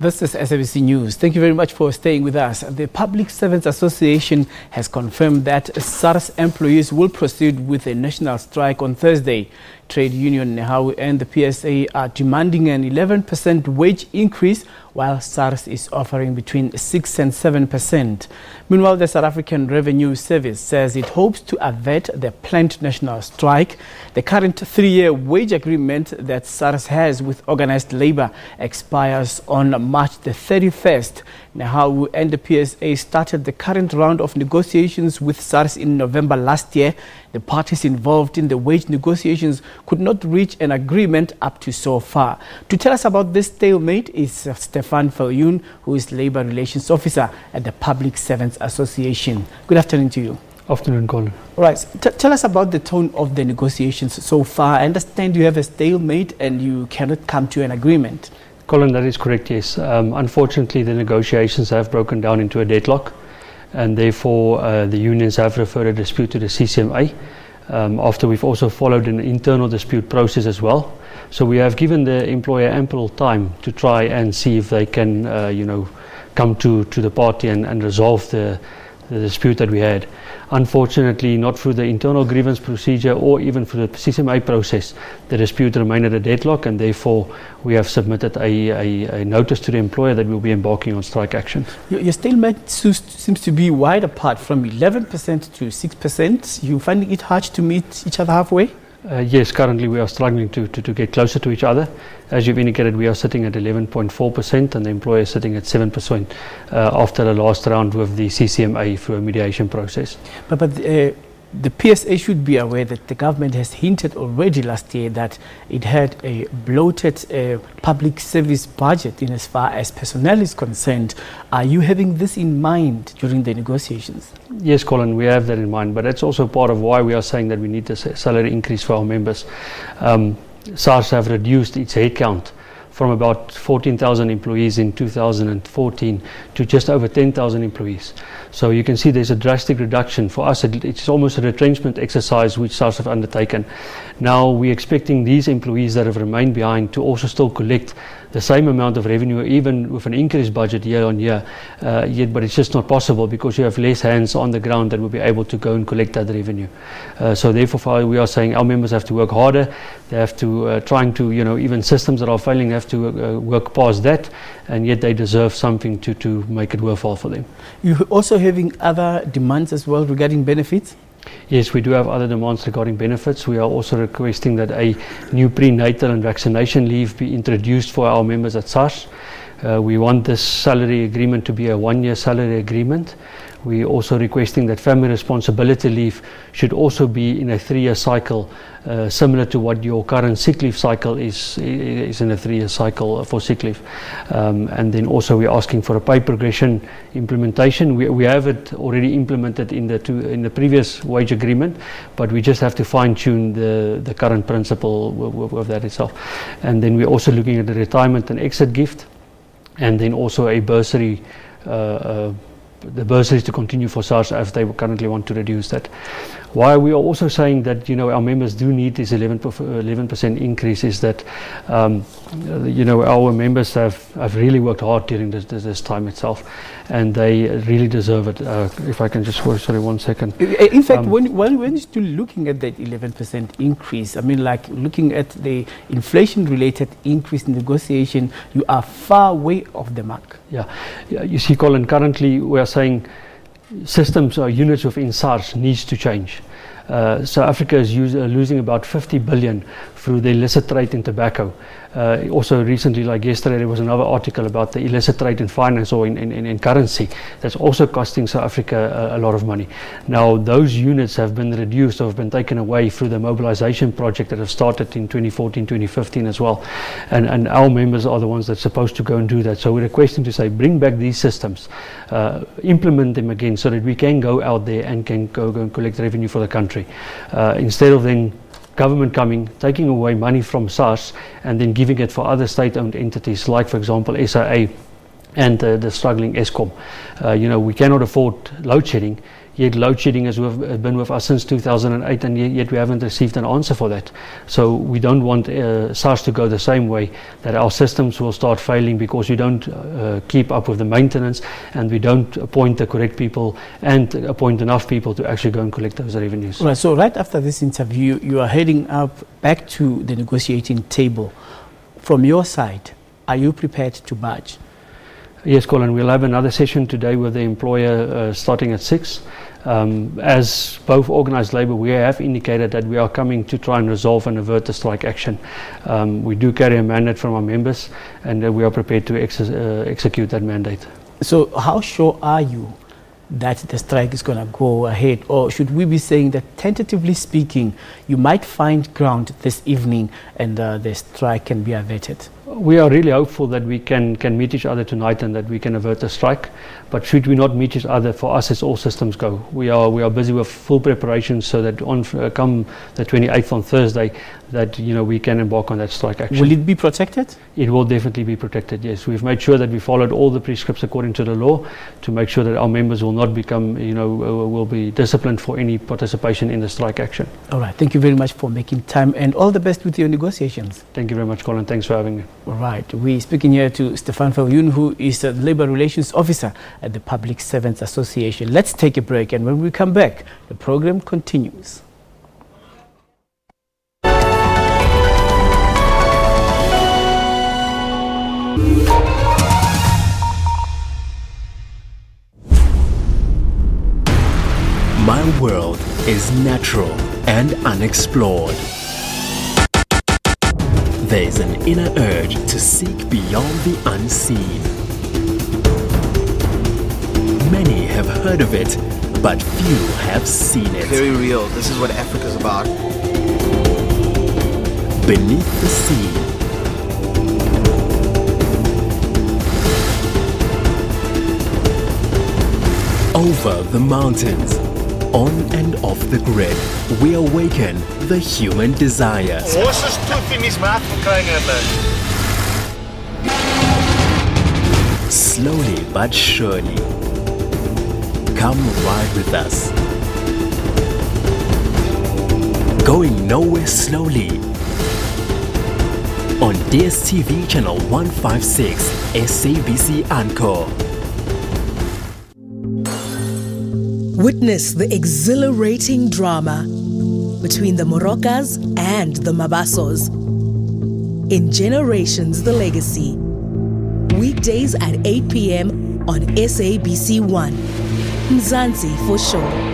This is SABC News. Thank you very much for staying with us. The Public Servants Association has confirmed that SARS employees will proceed with a national strike on Thursday. Trade union NEHAWU and the PSA are demanding an 11% wage increase, while SARS is offering between 6 and 7%. Meanwhile, the South African Revenue Service says it hopes to avert the planned national strike. The current 3-year wage agreement that SARS has with organized labor expires on March the 31st. NEHAWU and the PSA started the current round of negotiations with SARS in November last year. The parties involved in the wage negotiations could not reach an agreement up to so far. To tell us about this stalemate is Steffan Viljoen, who is Labour Relations Officer at the Public Servants Association. Good afternoon to you. Afternoon, Colin. All right, tell us about the tone of the negotiations so far. I understand you have a stalemate and you cannot come to an agreement. Colin, that is correct, yes. Unfortunately, the negotiations have broken down into a deadlock, and therefore the unions have referred a dispute to the CCMA, after we've also followed an internal dispute process as well. So we have given the employer ample time to try and see if they can come to the party and resolve the dispute that we had. Unfortunately, not through the internal grievance procedure or even through the CCMA process, the dispute remained at a deadlock, and therefore we have submitted a notice to the employer that we'll be embarking on strike action. Your stalemate seems to be wide apart, from 11% to 6%. You finding it hard to meet each other halfway? Yes, currently we are struggling to get closer to each other. As you've indicated, we are sitting at 11.4% and the employer is sitting at 7% after the last round with the CCMA through a mediation process. But the PSA should be aware that the government has hinted already last year that it had a bloated public service budget in as far as personnel is concerned. Are you having this in mind during the negotiations? Yes, Colin, we have that in mind, but that's also part of why we are saying that we need a salary increase for our members. SARS have reduced its headcount from about 14,000 employees in 2014 to just over 10,000 employees. So you can see there's a drastic reduction. For us, it's almost a retrenchment exercise which SARS have undertaken. Now we're expecting these employees that have remained behind to also still collect the same amount of revenue, even with an increased budget year on year, but it's just not possible because you have less hands on the ground that will be able to go and collect that revenue. So therefore we are saying our members have to work harder. They have to even systems that are failing have to work past that, and yet they deserve something to make it worthwhile for them. You're also having other demands as well regarding benefits? Yes, we do have other demands regarding benefits. We are also requesting that a new prenatal and vaccination leave be introduced for our members at SARS. We want this salary agreement to be a 1-year salary agreement. We're also requesting that family responsibility leave should also be in a 3-year cycle, similar to what your current sick leave cycle is in a 3-year cycle for sick leave. And then also we're asking for a pay progression implementation. We have it already implemented in the previous wage agreement, but we just have to fine-tune the current principle with that itself. And then we're also looking at the retirement and exit gift, and then also a bursary, the bursaries to continue for SARS as they currently want to reduce that. Why we are also saying that our members do need this 11% increase is that our members have really worked hard during this time itself, and they really deserve it. If I can just sorry 1 second. In fact, when you're still looking at that 11% increase, I mean, like looking at the inflation-related increase in negotiation, you are far way off the mark. Yeah, you see, Colin, currently we are saying systems or units within SARS needs to change. South Africa is losing about 50 billion through the illicit trade in tobacco. Also recently, like yesterday, there was another article about the illicit trade in finance or in currency that's also costing South Africa a lot of money. Now those units have been reduced or have been taken away through the mobilization project that have started in 2014, 2015 as well. And our members are the ones that's supposed to go and do that. So we're requesting to say, bring back these systems, implement them again so that we can go out there and can go and collect revenue for the country. Instead of then government coming, taking away money from SARS and then giving it for other state-owned entities like, for example, SIA and the struggling Eskom. You know, we cannot afford load shedding. Yet load shedding has been with us since 2008, and yet we haven't received an answer for that. So we don't want SARS to go the same way, that our systems will start failing because we don't keep up with the maintenance, and we don't appoint the correct people and appoint enough people to actually go and collect those revenues. Right, so right after this interview, you are heading up back to the negotiating table. From your side, are you prepared to budge? Yes, Colin, we'll have another session today with the employer starting at 6. As both organised labour, we have indicated that we are coming to try and resolve and avert the strike action. We do carry a mandate from our members, and we are prepared to execute that mandate. So how sure are you that the strike is going to go ahead? Or should we be saying that, tentatively speaking, you might find ground this evening and the strike can be averted? We are really hopeful that we can meet each other tonight and that we can avert the strike. But should we not meet each other, for us, it's all systems go. We are busy with full preparations so that on come the 28th on Thursday, that we can embark on that strike action. Will it be protected? It will definitely be protected. Yes, we've made sure that we followed all the prescripts according to the law to make sure that our members will not become, will be disciplined for any participation in the strike action. All right. Thank you very much for making time, and all the best with your negotiations. Thank you very much, Colin. Thanks for having me. All right. We're speaking here to Steffan Viljoen, who is the Labour Relations Officer at the Public Servants Association. Let's take a break, and when we come back, the program continues. My world is natural and unexplored. There's an inner urge to seek beyond the unseen. Many have heard of it, but few have seen it. Very real. This is what Africa's about. Beneath the sea. Over the mountains. On and off the grid, we awaken the human desire. Horses tooth in his mouth for crying out loud. Slowly but surely. Come ride with us. Going nowhere slowly. On DSTV channel 156, SABC Anchor. Witness the exhilarating drama between the Morokas and the Mabasos in Generations the Legacy. Weekdays at 8 p.m. on SABC 1. Mzansi for sure.